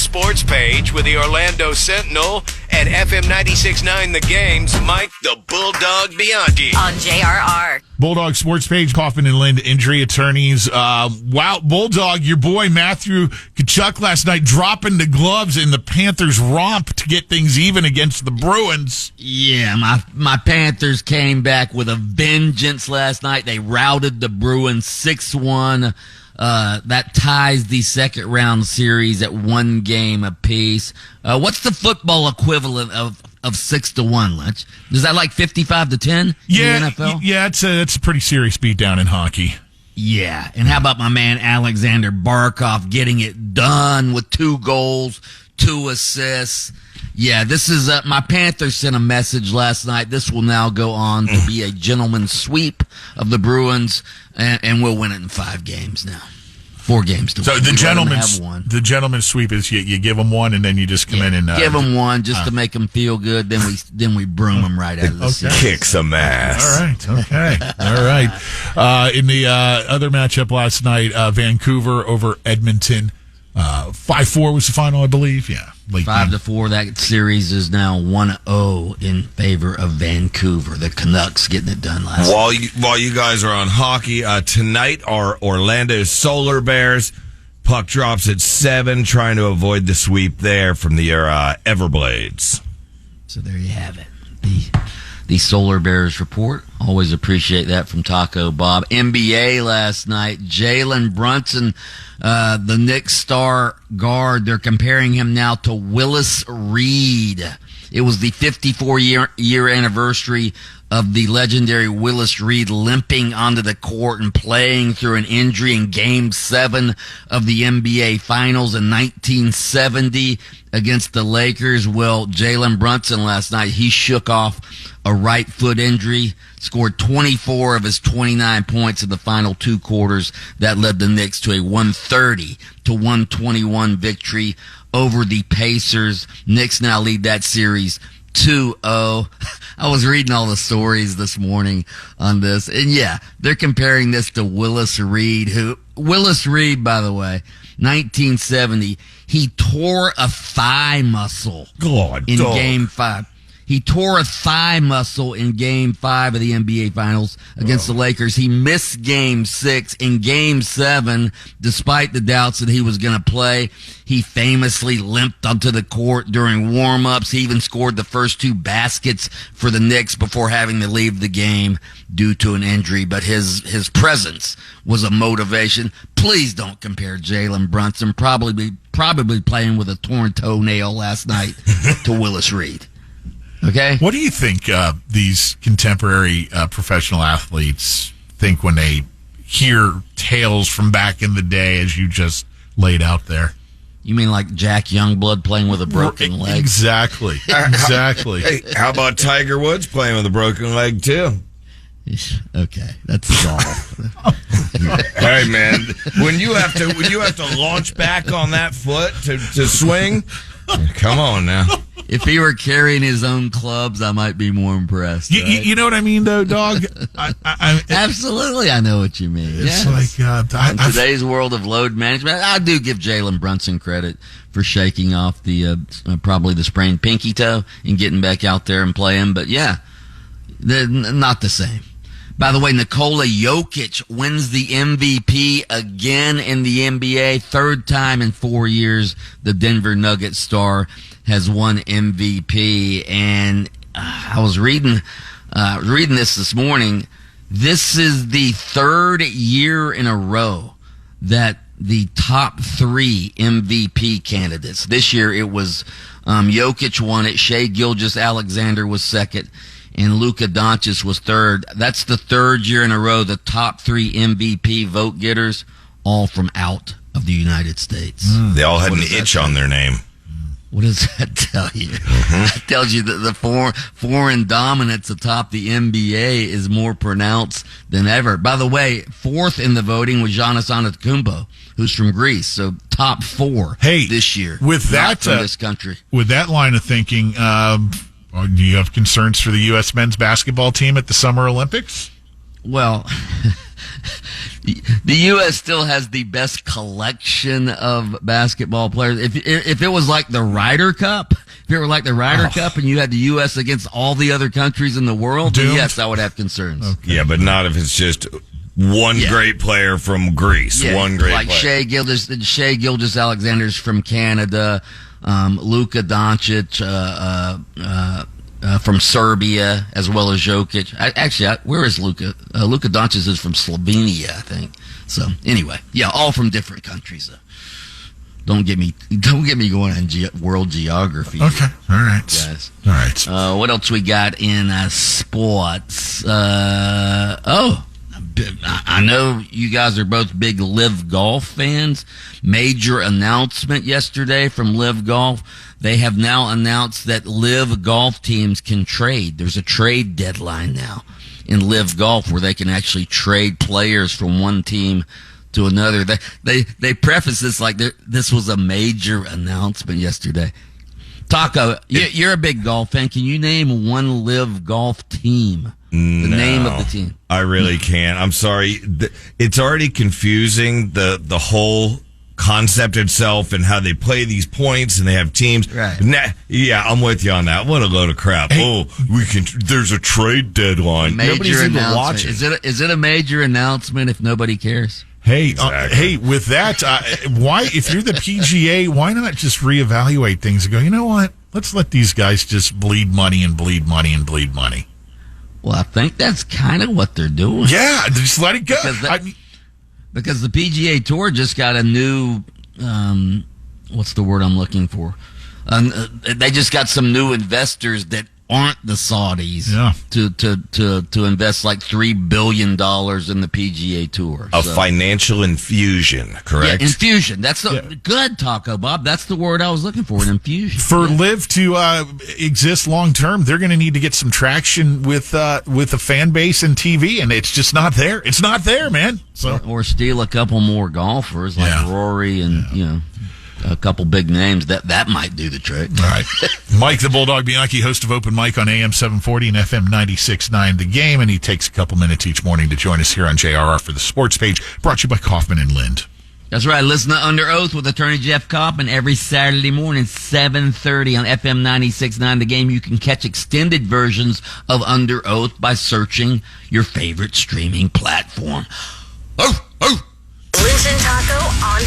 sports page with the Orlando Sentinel at FM 96.9 The Game's Mike the Bulldog Bianchi. On JRR. Bulldog sports page, Kaufman and Lind injury attorneys. Wow, Bulldog, your boy Matthew Tkachuk last night dropping the gloves in the Panthers romp to get things even against the Bruins. Yeah, my Panthers came back with a vengeance last night. They routed the Bruins 6-1. That ties the second round series at 1 game apiece. What's the football equivalent of 6-1, Lynch? Is that like 55-10 yeah, in the NFL? Yeah, it's a pretty serious beatdown in hockey. Yeah, and how about my man Alexander Barkov getting it done with 2 goals, 2 assists? Yeah, this is my Panthers sent a message last night. This will now go on to be a gentleman's sweep of the Bruins, and we'll win it in 5 games now. 4 games to so win. the gentleman's sweep is you give them 1 and then you just come in and give them 1 just to make them feel good. Then we broom them right out of the series. Kick some ass. All right, okay, all right. In the other matchup last night, Vancouver over Edmonton, 5-4 was the final, I believe. Yeah, 5-4. That series is now 1-0 in favor of Vancouver. The Canucks getting it done last night. While you guys are on hockey, tonight are Orlando Solar Bears. Puck drops at 7, trying to avoid the sweep there from the Everblades. So there you have it. The Solar Bears report. Always appreciate that from Taco Bob. NBA last night. Jalen Brunson, the Knicks star guard, they're comparing him now to Willis Reed. It was the 54-year anniversary of the legendary Willis Reed limping onto the court and playing through an injury in Game 7 of the NBA Finals in 1970 against the Lakers. Well, Jalen Brunson last night, he shook off a right foot injury, scored 24 of his 29 points in the final 2 quarters. That led the Knicks to a 130-121 victory over the Pacers. Knicks now lead that series 2-0. I was reading all the stories this morning on this, and yeah, they're comparing this to Willis Reed, Willis Reed, by the way, 1970, he tore a thigh muscle in Game 5. He tore a thigh muscle in Game 5 of the NBA Finals against the Lakers. He missed Game 6. In Game 7, despite the doubts that he was going to play, he famously limped onto the court during warm-ups. He even scored the first 2 baskets for the Knicks before having to leave the game due to an injury. But his presence was a motivation. Please don't compare Jalen Brunson, probably playing with a torn toenail last night, to Willis Reed. Okay. What do you think these contemporary professional athletes think when they hear tales from back in the day, as you just laid out there? You mean like Jack Youngblood playing with a broken leg? Exactly. Hey, how about Tiger Woods playing with a broken leg too? Okay, that's all. Hey man, when you have to launch back on that foot to swing, come on now. If he were carrying his own clubs, I might be more impressed. Right? You know what I mean, though, dog? Absolutely, I know what you mean. It's yes. like in today's world of load management, I do give Jalen Brunson credit for shaking off the probably the sprained pinky toe and getting back out there and playing. But yeah, not the same. By the way, Nikola Jokic wins the MVP again in the NBA, 3rd time in 4 years. The Denver Nuggets star has won MVP, and I was reading this morning. This is the 3rd year in a row that the top 3 MVP candidates. This year it was Jokic won it, Shai Gilgeous-Alexander was 2nd, and Luka Doncic was 3rd. That's the 3rd year in a row the top 3 MVP vote getters, all from out of the United States. They all had an itch on their name. What does that tell you? That tells you that the foreign dominance atop the NBA is more pronounced than ever. By the way, 4th in the voting was Giannis Antetokounmpo, who's from Greece. So top 4 this year. With that, from this country. With that line of thinking, do you have concerns for the U.S. men's basketball team at the Summer Olympics? Well, The U.S. still has the best collection of basketball players. If it was like the Ryder Cup, and you had the U.S. against all the other countries in the world, then yes, I would have concerns. Okay. Yeah, but not if it's just one great player from Greece. Yeah, one great like player. Shai Gilgeous-Alexander's from Canada, Luka Doncic from Serbia, as well as Jokic. Where is Luka? Luka Doncic is from Slovenia, I think. So anyway, all from different countries. Don't get me going on world geography. Okay, all right, guys. All right. What else we got in sports? I know you guys are both big Live Golf fans. Major announcement yesterday from Live Golf. They have now announced that Live Golf teams can trade. There's a trade deadline now in Live Golf where they can actually trade players from one team to another. They preface this like this was a major announcement yesterday. Taco, you're a big golf fan. Can you name one Live Golf team? The name of the team. I really can't. I'm sorry. It's already confusing, the whole concept itself and how they play these points and they have teams. Right. Yeah, I'm with you on that. What a load of crap. Hey, there's a trade deadline. Nobody's even watching. Is it a major announcement if nobody cares? Hey, Exactly. with that, why, if you're the PGA, why not just reevaluate things and go, you know what? Let's let these guys just bleed money and bleed money and bleed money. Well, I think that's kind of what they're doing. Yeah, just let it go. Because the PGA Tour just got a new, what's the word I'm looking for? They just got some new investors that aren't the Saudis to invest like $3 billion in the PGA Tour. A financial infusion, correct? Yeah, infusion. That's good, Taco Bob. That's the word I was looking for, an infusion. For Live to exist long term, they're going to need to get some traction with the fan base and TV, and it's just not there. It's not there, man. So Or steal a couple more golfers like Rory and a couple big names. That might do the trick. All right. Mike the Bulldog Bianchi, host of Open Mic on AM 740 and FM 96.9 The Game, and he takes a couple minutes each morning to join us here on JRR for the sports page, brought to you by Kaufman and Lind. That's right. Listen to Under Oath with attorney Jeff Kaufman every Saturday morning, 7:30 on FM 96.9 The Game. You can catch extended versions of Under Oath by searching your favorite streaming platform. Listen, Taco, on